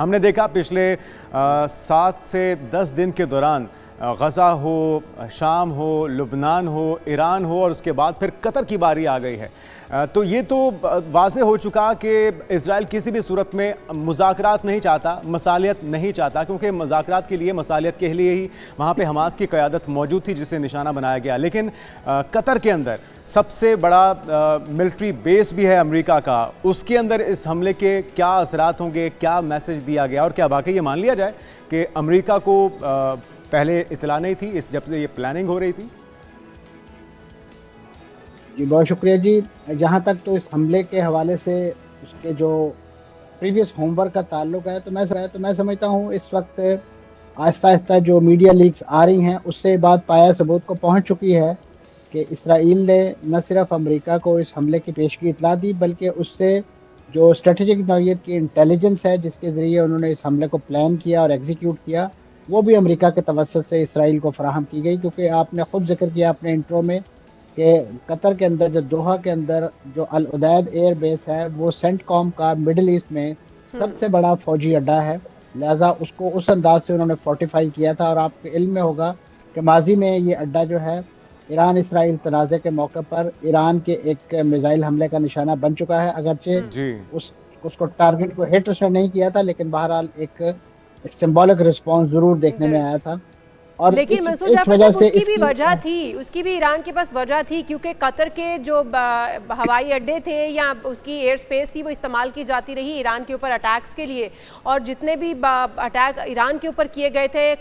हमने देखा पिछले 7 से 10 दिन के दौरान गज़ा हो, शाम हो, लुबनान हो, ईरान हो और उसके बाद फिर कतर की बारी आ गई है। तो ये तो वाज़ेह हो चुका कि इज़राइल किसी भी सूरत में मुज़ाकरात नहीं चाहता, मसालियत नहीं चाहता, क्योंकि मुज़ाकरात के लिए, मसालियत के लिए ही वहाँ पे हमास की क़यादत मौजूद थी जिसे निशाना बनाया गया। लेकिन कतर के अंदर सबसे बड़ा मिलिट्री बेस भी है अमेरिका का, उसके अंदर इस हमले के क्या असरात होंगे, क्या मैसेज दिया गया और क्या वाकई ये मान लिया जाए कि अमेरिका को पहले इतला नहीं थी इस जब से ये प्लानिंग हो रही थी? जी बहुत शुक्रिया जी। जहाँ तक तो इस हमले के हवाले से उसके जो प्रीवियस होमवर्क का ताल्लुक है तो मैं समझता हूँ इस वक्त आहिस्ता आहिस्ता जो मीडिया लीक्स आ रही हैं उससे बात पाया सबूत को पहुँच चुकी है कि इसराइल ने न सिर्फ अमेरिका को इस हमले की पेशगी इतला दी बल्कि उससे जो स्ट्रेटेजिक नौइयत की इंटेलिजेंस है जिसके ज़रिए उन्होंने इस हमले को प्लान किया और एग्जीक्यूट किया, वो भी अमेरिका के तवस्सुत से इसराइल को फराहम की गई। क्योंकि आपने ख़ुद जिक्र किया अपने इंट्रो में कि कतर के अंदर जो दोहा के अंदर जो अल उदैद एयर बेस है वो सेंटकॉम का मिडिल ईस्ट में सबसे बड़ा फौजी अड्डा है, लिहाजा उसको उस अंदाज से उन्होंने फोर्टिफाई किया था। और आपके इल्म में होगा कि माजी में ये अड्डा जो है ईरान इसराइल तनाज़े के मौके पर ईरान के एक मिसाइल हमले का निशाना बन चुका है। अगरचे उसको टारगेट को हिट उसने नहीं किया था, लेकिन बहरहाल एक सिंबॉलिक रिस्पॉन्स ज़रूर देखने में आया था। और लेकिन मंसूर जाफर साहब उसकी भी वजह थी, उसकी भी ईरान के पास वजह थी, क्योंकि कतर के जो हवाई अड्डे थे या उसकी एयर स्पेस थी वो इस्तेमाल की जाती रही ईरान के ऊपर अटैक्स के लिए। और जितने भी अटैक ईरान के ऊपर किए गए थे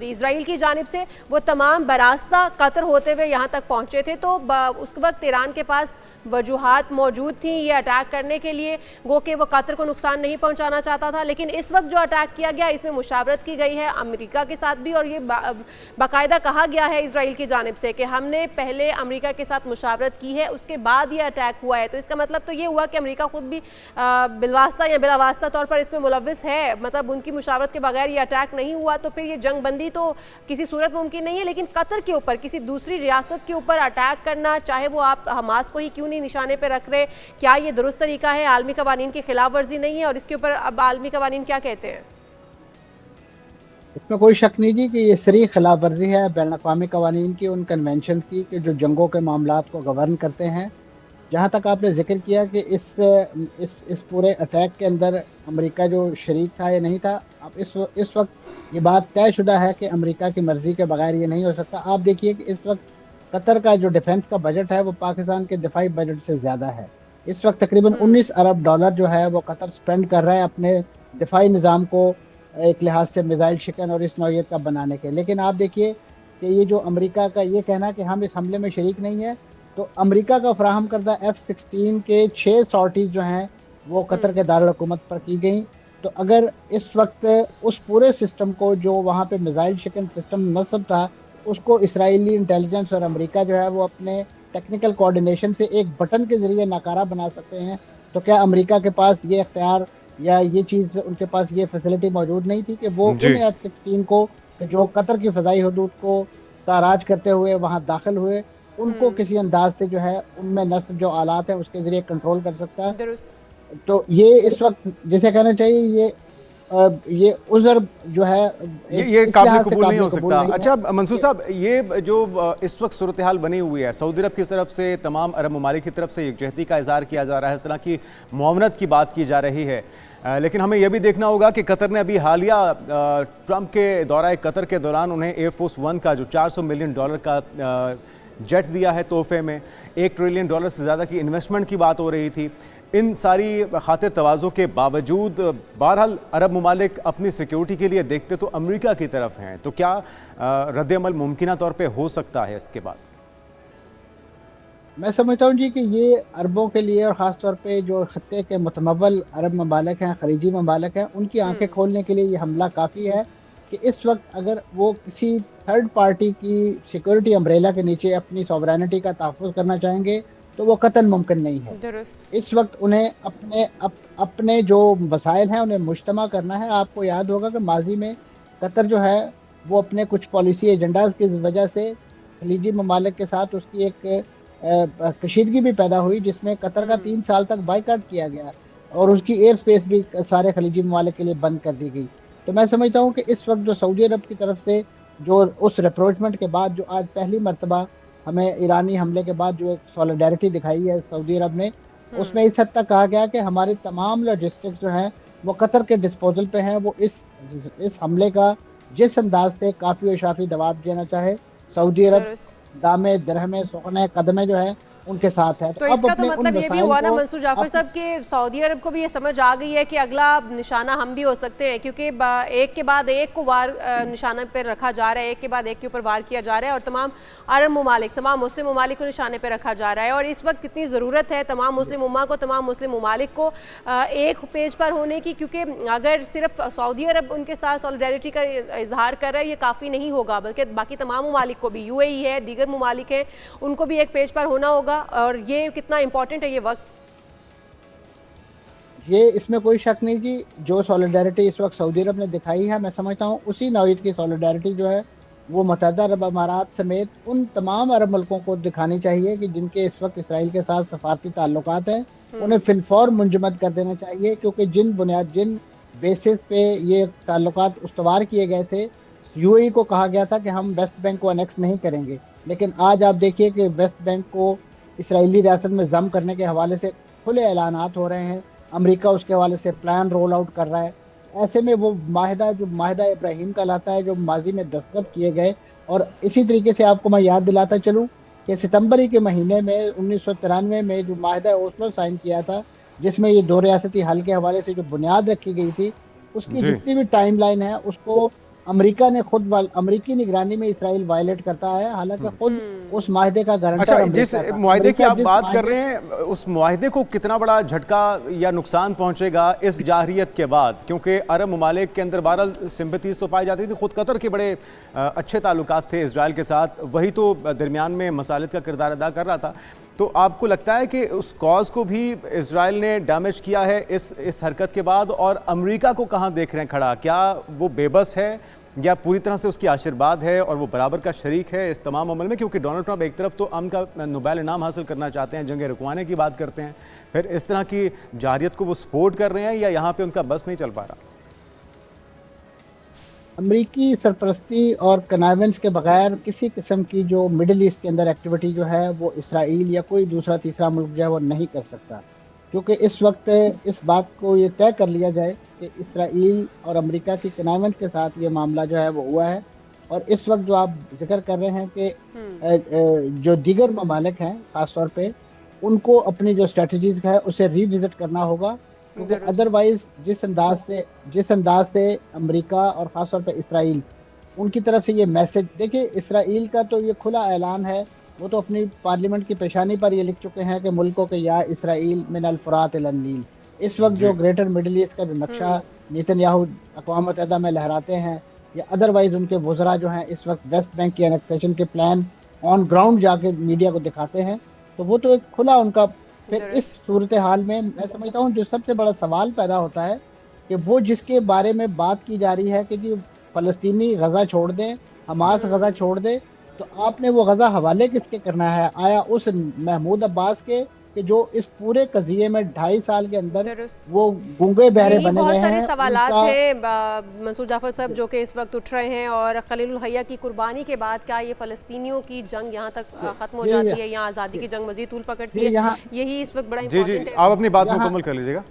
इजराइल की जानिब से वो तमाम बरास्ता कतर होते हुए यहाँ तक पहुँचे थे। तो उस वक्त ईरान के पास वजूहात मौजूद थी ये अटैक करने के लिए, गो कि वो कतर को नुकसान नहीं पहुँचाना चाहता था। लेकिन इस वक्त जो अटैक किया गया इसमें मुशावरत की गई है अमेरिका के साथ भी, और ये बाकायदा कहा गया है इजराइल की जानिब से कि हमने पहले अमेरिका के साथ मुशावरत की है उसके बाद ये अटैक हुआ है। तो इसका मतलब तो ये हुआ कि अमेरिका खुद भी बिलवास्ता या बिलावास्ता तौर पर इसमें मुलव्विस है, मतलब उनकी मुशावरत के बगैर ये अटैक नहीं हुआ। तो फिर ये जंग बंदी तो किसी सूरत मुमकिन नहीं है। लेकिन कतर के ऊपर किसी दूसरी रियासत के ऊपर अटैक करना, चाहे वो आप हमास को ही क्यों नहीं निशाने पर रख रहे, क्या ये दुरुस्त तरीका है? आलमी कवानीन की खिलाफ वर्जी नहीं है? और इसके ऊपर अब आलमी कवानीन क्या कहते हैं? इसमें कोई शक नहीं जी कि ये सरी खिलाफ वर्जी है बैन-अक़वामी कवानीन की, उन कन्वेंशन की कि जो जंगों के मामलात को गवर्न करते हैं। जहाँ तक आपने जिक्र किया कि इस पूरे अटैक के अंदर अमेरिका जो शरीक था या नहीं था, अब इस वक्त ये बात तयशुदा है कि अमेरिका की मर्ज़ी के बगैर ये नहीं हो सकता। आप देखिए कि इस वक्त कतर का जो डिफेंस का बजट है वो पाकिस्तान के दिफाई बजट से ज़्यादा है। इस वक्त तकरीबन 19 अरब डॉलर जो है वो कतर स्पेंड कर रहा है अपने दिफाई निज़ाम को एक लिहाज से मिसाइल शिकन और इस नौइयत का बनाने के। लेकिन आप देखिए कि ये जो अमेरिका का ये कहना कि हम इस हमले में शरीक नहीं है, तो अमेरिका का फराहम करदा F-16 के 6 सॉर्टीज़ जो हैं वो कतर के दारुल हुकूमत पर की गई। तो अगर इस वक्त उस पूरे सिस्टम को जो वहाँ पे मिसाइल शिकन सिस्टम नस्ब था उसको इसराइली इंटेलिजेंस और अमेरिका जो है वो अपने टेक्निकल कोऑर्डिनेशन से एक बटन के ज़रिए नाकारा बना सकते हैं, तो क्या अमेरिका के पास ये इख्तियार या ये चीज़ उनके पास ये फैसिलिटी मौजूद नहीं थी कि वो उन F-16 को जो कतर की फ़ज़ाई हदूद को ताराज करते हुए वहाँ दाखिल हुए उनको किसी अंदाज से जो है उनमें नस्ब जो आलात है उसके ज़रिए कंट्रोल कर सकता है। तो ये इस वक्त जिसे कहना चाहिए ये उज़र जो है ये काबिल कबूल नहीं हो सकता। अच्छा मंसूर साहब, ये जो इस वक्त सूरत हाल बनी हुई है, सऊदी अरब की तरफ से तमाम अरब ममालिक की तरफ से यकजहती का इज़हार किया जा रहा है, इस तरह की मुआवनत की बात की जा रही है, लेकिन हमें यह भी देखना होगा कि कतर ने अभी हालिया ट्रंप के दौरे कतर के दौरान उन्हें एयरफोर्स 1 का जो $400 मिलियन का जेट दिया है तोहफे में, $1 ट्रिलियन से ज़्यादा की इन्वेस्टमेंट की बात हो रही थी। इन सारी खातिर तवाज़ो के बावजूद बहरहाल अरब ममालिक अपनी सिक्योरिटी के लिए देखते तो अमेरिका की तरफ हैं, तो क्या रद्द-ए-अमल मुमकिना तौर पे हो सकता है इसके बाद? मैं समझता हूँ जी कि ये अरबों के लिए और ख़ास तौर पे जो खत्ते के मुतमव्वल अरब ममालिक हैं, खलीजी ममालिक हैं, उनकी आंखें खोलने के लिए ये हमला काफ़ी है कि इस वक्त अगर वो किसी थर्ड पार्टी की सिक्योरिटी अम्ब्रेला के नीचे अपनी सॉवरेनिटी का तहफ़्फ़ुज़ करना चाहेंगे तो वो कतन मुमकिन नहीं है। इस वक्त उन्हें अपने जो वसाइल हैं उन्हें मुज्तमा करना है। आपको याद होगा कि माजी में कतर जो है वो अपने कुछ पॉलिसी एजेंडाज़ की वजह से खलीजी ममालिक के साथ उसकी एक कशीदगी भी पैदा हुई, जिसमें कतर का 3 साल तक बाइकाट किया गया। और उसकी एयर स्पेस भी सारे खलीजी ममालिक के लिए बंद कर दी गई। तो मैं समझता हूँ कि इस वक्त जो सऊदी अरब की तरफ से जो उस रिप्रोचमेंट के बाद जो आज पहली मर्तबा हमें ईरानी हमले के बाद जो एक सॉलिडारिटी दिखाई है सऊदी अरब ने, उसमें इस हद तक कहा गया कि हमारे तमाम लॉजिस्टिक्स जो हैं वो कतर के डिस्पोजल पे हैं। वो इस हमले का जिस अंदाज से काफ़ी और शाफी दबाव देना चाहे, सऊदी अरब दामे दरहमे सुखने कदमे जो है उनके साथ है। तो इसका तो मतलब ये भी हुआ ना मंसूर जाफर साहब कि सऊदी अरब को भी ये समझ आ गई है कि अगला निशाना हम भी हो सकते हैं, क्योंकि एक के बाद एक को वार निशाने पर रखा जा रहा है, एक के बाद एक के ऊपर वार किया जा रहा है और तमाम अरब ममालिक, तमाम मुस्लिम ममालिक को निशाने पर रखा जा रहा है। और इस वक्त कितनी ज़रूरत है तमाम मुस्लिम उम्मा को, तमाम मुस्लिम ममालिक को एक पेज पर होने की, क्योंकि अगर सिर्फ सऊदी अरब उनके साथ सॉलिडारिटी का इजहार कर रहा है ये काफ़ी नहीं होगा, बल्कि बाकी तमाम ममालिक को भी, UAE है, दीगर ममालिक हैं, उनको भी एक पेज पर होना होगा। और ये कितना इंपॉर्टेंट है ये वक्त, ये इसमें कोई शक नहीं कि जो सॉलिडारिटी इस वक्त सऊदी अरब ने दिखाई है, मैं समझता हूँ उसी नौईयत की सॉलिडारिटी जो है वो मुत्तहदा अरब अमारात समेत उन तमाम अरब मुल्कों को दिखानी चाहिए कि जिनके इस वक्त इसराइल के साथ सफारती ताल्लुकात हैं, उन्हें फिलफौर मुंजमद कर देना चाहिए। क्योंकि जिन बेसिस पे ये ताल्लुकात उस्तवार किए गए थे, UAE को कहा गया था कि हम वेस्ट बैंक को अनेक्स नहीं करेंगे, लेकिन आज आप देखिए कि वेस्ट बैंक को इसराइली रियासत में जम करने के हवाले से खुले ऐलानात हो रहे हैं, अमेरिका उसके हवाले से प्लान रोल आउट कर रहा है। ऐसे में वो माहिदा जो माहिदा इब्राहीम का लाता है, जो माजी में दस्तखत किए गए, और इसी तरीके से आपको मैं याद दिलाता चलूँ कि सितंबर ही के महीने में 1993 में जो माहिदा ओस्लो साइन किया था, जिसमें ये दो रियासती हल के हवाले से जो बुनियाद रखी गई थी, उसकी जितनी भी टाइमलाइन है उसको अमेरिका ने खुद अमेरिकी निगरानी में इसराइल वायलेट करता है, हालांकि खुद उस माहदे का गारंटर। अच्छा, जिस मुआहदे की आप बात कर रहे हैं, उस मुआहदे को कितना बड़ा झटका या नुकसान पहुंचेगा इस जाहिरियत के बाद? क्योंकि अरब ममालिक के अंदर बहरहाल सिंपैथीज तो पाई जाती थी, खुद कतर के बड़े अच्छे ताल्लुकात थे इजराइल के साथ, वही तो दरमियान में मसालित का किरदार अदा कर रहा था। तो आपको लगता है कि उस कॉज को भी इजराइल ने डैमेज किया है इस हरकत के बाद? और अमेरिका को कहाँ देख रहे हैं खड़ा? क्या वो बेबस है या पूरी तरह से उसकी आशीर्वाद है और वो बराबर का शरीक है इस तमाम अमल में? क्योंकि डोनाल्ड ट्रंप एक तरफ तो अमन का नोबेल इनाम हासिल करना चाहते हैं, जंग रुकवाने की बात करते हैं, फिर इस तरह की जारियत को वो सपोर्ट कर रहे हैं, या यहाँ पे उनका बस नहीं चल पा रहा? अमरीकी सरपरस्ती और कनावेंस के बगैर किसी किस्म की जो मिडिल ईस्ट के अंदर एक्टिविटी जो है वो इसराइल या कोई दूसरा तीसरा मुल्क जो है वो नहीं कर सकता। क्योंकि इस वक्त इस बात को ये तय कर लिया जाए कि इसराइल और अमेरिका की कनावेंस के साथ ये मामला जो है वो हुआ है। और इस वक्त जो आप जिक्र कर रहे हैं कि जो दीगर ममालिक हैं ख़ासतौर पे, उनको अपनी जो स्ट्रेटजीज है उसे रिविजिट करना होगा, क्योंकि अदरवाइज जिस अंदाज से अमेरिका और ख़ासतौर पे इसराइल उनकी तरफ से ये मैसेज, देखिए इसराइल का तो ये खुला ऐलान है, वो तो अपनी पार्लियामेंट की पेशानी पर ये लिख चुके हैं कि मुल्कों के या इसराइल मिन अल फुरात इलन नील। इस वक्त जो ग्रेटर मिडिल ईस्ट का जो नक्शा नेतन्याहू अक़वाम मुत्तहिदा में लहराते हैं, या अदरवाइज उनके वज़रा जो हैं इस वक्त वेस्ट बैंक की एनेक्सेशन के प्लान ऑन ग्राउंड जाके मीडिया को दिखाते हैं, तो वो तो एक खुला उनका। फिर इस सूरत हाल में मैं समझता हूँ जो सबसे बड़ा सवाल पैदा होता है कि वो जिसके बारे में बात की जा रही है कि फ़लस्तीनी गज़ा छोड़ दें, हमास गज़ा छोड़ दे, तो आपने वो गज़ा हवाले किसके करना है? आया उस महमूद अब्बास के कि जो इस पूरे कज़िये में 2.5 साल के अंदर वो गूंगे बहरे बने हुए हैं। बहुत सारे सवालात थे मंसूर जाफर साहब जो कि इस वक्त उठ रहे हैं, और खलीलुल हय्या की कुर्बानी के बाद क्या ये फ़लस्तीनियों की जंग यहाँ तक खत्म हो जाती है, यहाँ आज़ादी की जंग मज़ीद तूल पकड़ती है? यही इस वक्त बड़ा इम्पोर्टेंट है। आप अपनी बात मुकम्मल कर लीजिएगा।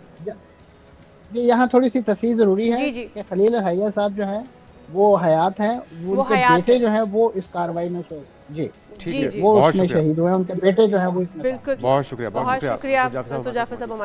ये यहाँ थोड़ी सी तस्दीक ज़रूरी है कि खलील हय्या साहब जो हैं वो हयात हैं, उनके बेटे जो हैं वो इस कार्रवाई में जी वो उसमें शहीद हुए हैं, उनके बेटे जो हैं वो। बिल्कुल, बहुत शुक्रिया, बहुत शुक्रिया जाफर साहब।